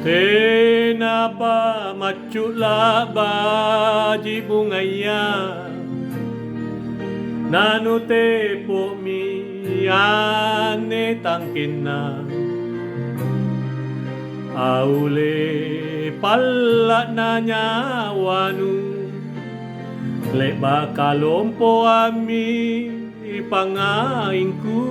Kenapa macula baji bungaya Nanu te po mi ane tangkina Aule pala na nyawanu Le bakalompo ami pangaingku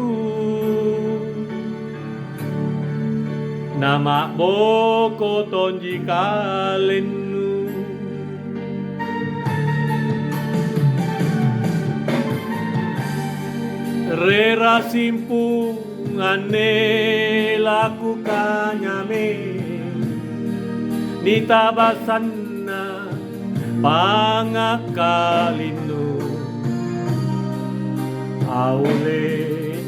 Nama boko tonji kalenu Rera simpung ane laku kanyame Nitabasanna pangakalinu Aule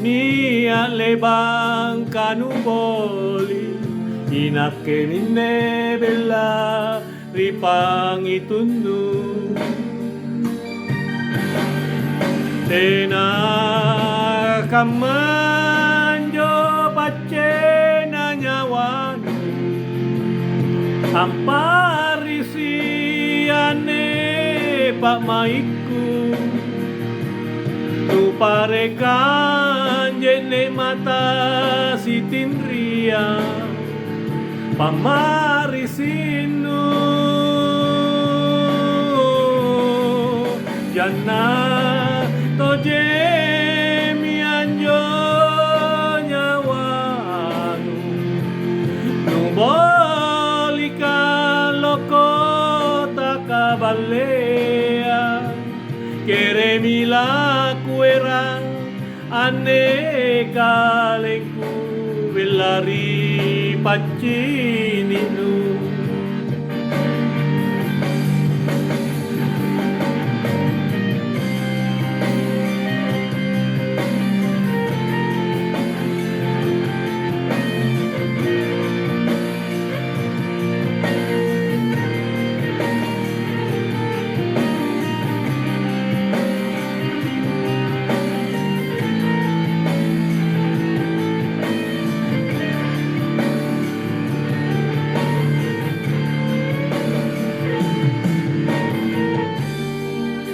niya lebang kanuboli Inake minne bella ripang itunu Tena kamanjo pacena nyawanu Amparisi ane pak maiku Tu parekan jene mata si tindria Pamarisinu Jana toje mianjo nyawanu Nubolika loko takabalea Keremila kuera ane kalengku Velari pacininu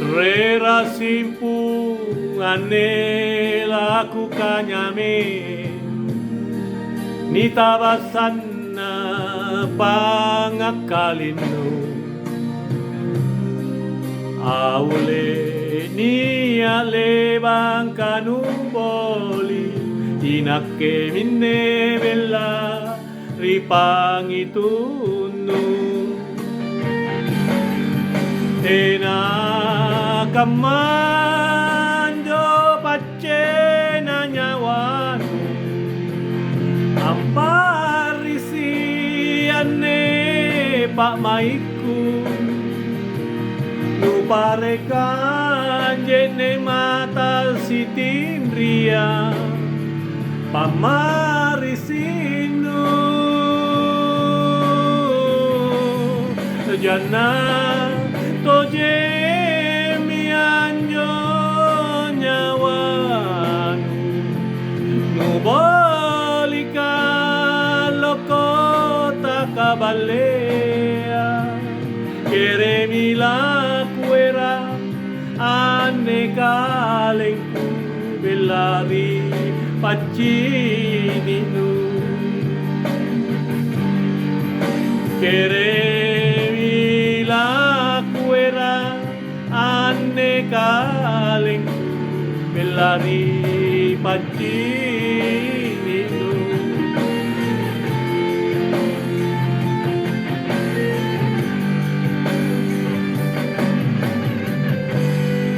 Rera simpung ane laku kanyame Nitabasanna pangakalinu Aule niya lebang kanuboli Inake minne bella ripang itunu Tena kamanjo pacena nyawanu Amparisi ane pak maiku Nuparekan jene mata si tindria Pamarisinu Jana toje mianjo nyawanu Nubolika loko takabalea Keremila kuera ane kalengku Belari pacininu Keremila kuera ane kalengku Belari pacininu